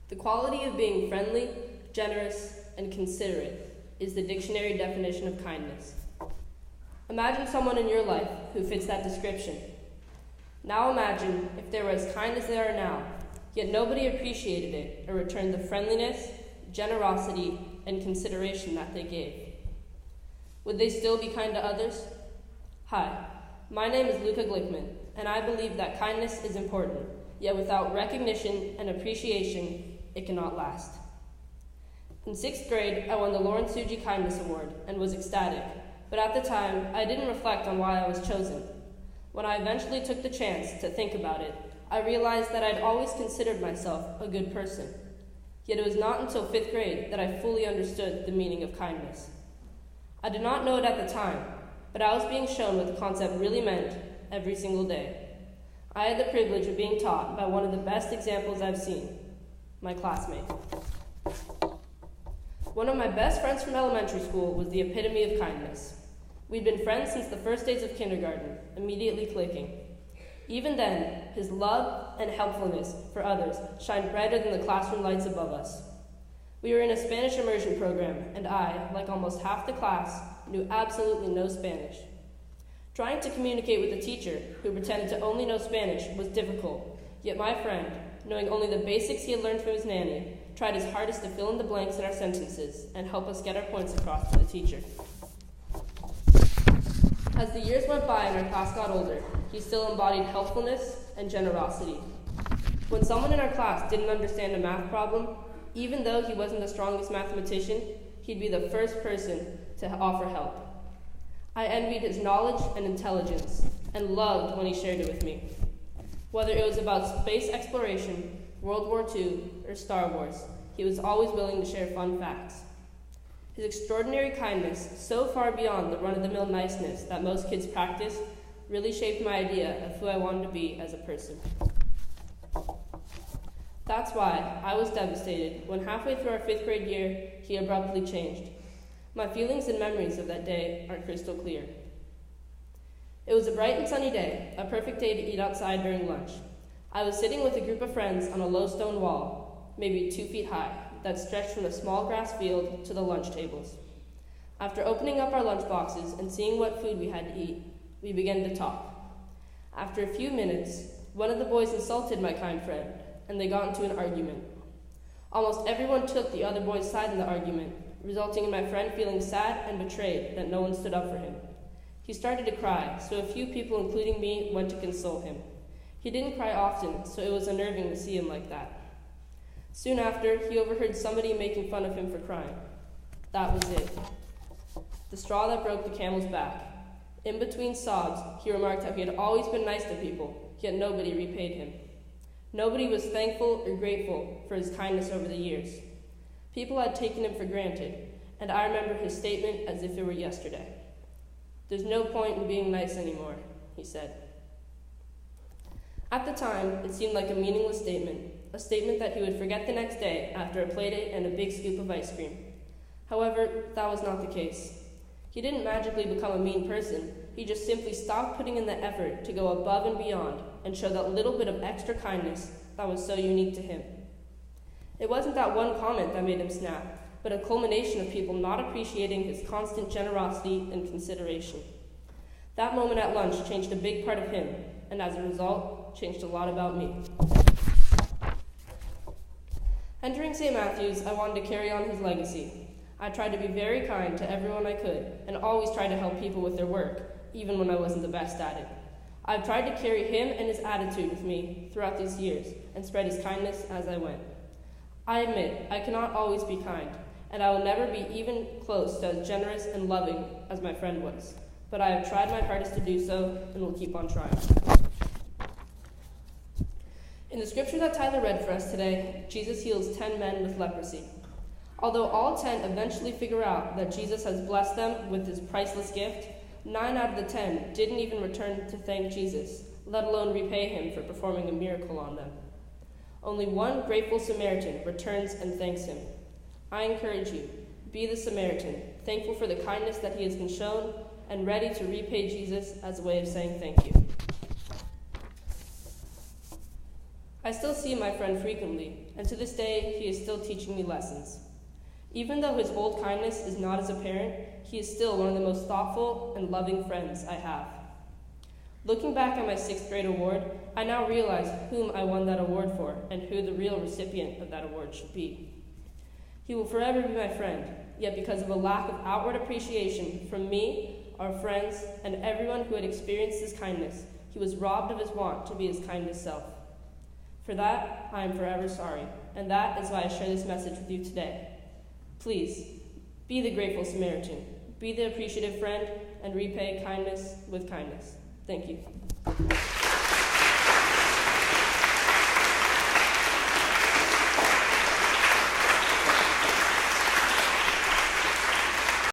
The quality of being friendly, generous, and considerate is the dictionary definition of kindness. Imagine someone in your life who fits that description. Now imagine if they were as kind as they are now, yet nobody appreciated it or returned the friendliness, generosity, and consideration that they gave. Would they still be kind to others? Hi, my name is Luca, and I believe that kindness is important, yet without recognition and appreciation, it cannot last. In 6th grade, I won the Lawrence Suji Kindness Award and was ecstatic, but at the time, I didn't reflect on why I was chosen. When I eventually took the chance to think about it, I realized that I'd always considered myself a good person. Yet it was not until 5th grade that I fully understood the meaning of kindness. I did not know it at the time, but I was being shown what the concept really meant every single day. I had the privilege of being taught by one of the best examples I've seen, my classmate. One of my best friends from elementary school was the epitome of kindness. We'd been friends since the first days of kindergarten, immediately clicking. Even then, his love and helpfulness for others shined brighter than the classroom lights above us. We were in a Spanish immersion program, and I, like almost half the class, knew absolutely no Spanish. Trying to communicate with a teacher who pretended to only know Spanish was difficult, yet my friend, knowing only the basics he had learned from his nanny, tried his hardest to fill in the blanks in our sentences and help us get our points across to the teacher. As the years went by and our class got older, he still embodied helpfulness and generosity. When someone in our class didn't understand a math problem, even though he wasn't the strongest mathematician, he'd be the first person to offer help. I envied his knowledge and intelligence and loved when he shared it with me. Whether it was about space exploration, World War II, or Star Wars, he was always willing to share fun facts. His extraordinary kindness, so far beyond the run-of-the-mill niceness that most kids practice, really shaped my idea of who I wanted to be as a person. That's why I was devastated when halfway through our 5th grade year, he abruptly changed. My feelings and memories of that day are crystal clear. It was a bright and sunny day, a perfect day to eat outside during lunch. I was sitting with a group of friends on a low stone wall, maybe 2 feet high, that stretched from the small grass field to the lunch tables. After opening up our lunch boxes and seeing what food we had to eat, we began to talk. After a few minutes, one of the boys insulted my kind friend, and they got into an argument. Almost everyone took the other boy's side in the argument, resulting in my friend feeling sad and betrayed that no one stood up for him. He started to cry, so a few people, including me, went to console him. He didn't cry often, so it was unnerving to see him like that. Soon after, he overheard somebody making fun of him for crying. That was it. The straw that broke the camel's back. In between sobs, he remarked how he had always been nice to people, yet nobody repaid him. Nobody was thankful or grateful for his kindness over the years. People had taken him for granted, and I remember his statement as if it were yesterday. "There's no point in being nice anymore," he said. At the time, it seemed like a meaningless statement, a statement that he would forget the next day after a playdate and a big scoop of ice cream. However, that was not the case. He didn't magically become a mean person. He just simply stopped putting in the effort to go above and beyond and show that little bit of extra kindness that was so unique to him. It wasn't that one comment that made him snap, but a culmination of people not appreciating his constant generosity and consideration. That moment at lunch changed a big part of him, and as a result, changed a lot about me. Entering St. Matthew's, I wanted to carry on his legacy. I tried to be very kind to everyone I could, and always tried to help people with their work, even when I wasn't the best at it. I've tried to carry him and his attitude with me throughout these years, and spread his kindness as I went. I admit, I cannot always be kind, and I will never be even close to as generous and loving as my friend was. But I have tried my hardest to do so, and will keep on trying. In the scripture that Tyler read for us today, Jesus heals 10 men with leprosy. Although all 10 eventually figure out that Jesus has blessed them with his priceless gift, 9 out of the 10 didn't even return to thank Jesus, let alone repay him for performing a miracle on them. Only one grateful Samaritan returns and thanks him. I encourage you, be the Samaritan, thankful for the kindness that he has been shown, and ready to repay Jesus as a way of saying thank you. I still see my friend frequently, and to this day, he is still teaching me lessons. Even though his old kindness is not as apparent, he is still one of the most thoughtful and loving friends I have. Looking back at my 6th grade award, I now realize whom I won that award for and who the real recipient of that award should be. He will forever be my friend, yet because of a lack of outward appreciation from me, our friends, and everyone who had experienced his kindness, he was robbed of his want to be his kindest self. For that, I am forever sorry, and that is why I share this message with you today. Please, be the grateful Samaritan, be the appreciative friend, and repay kindness with kindness. Thank you.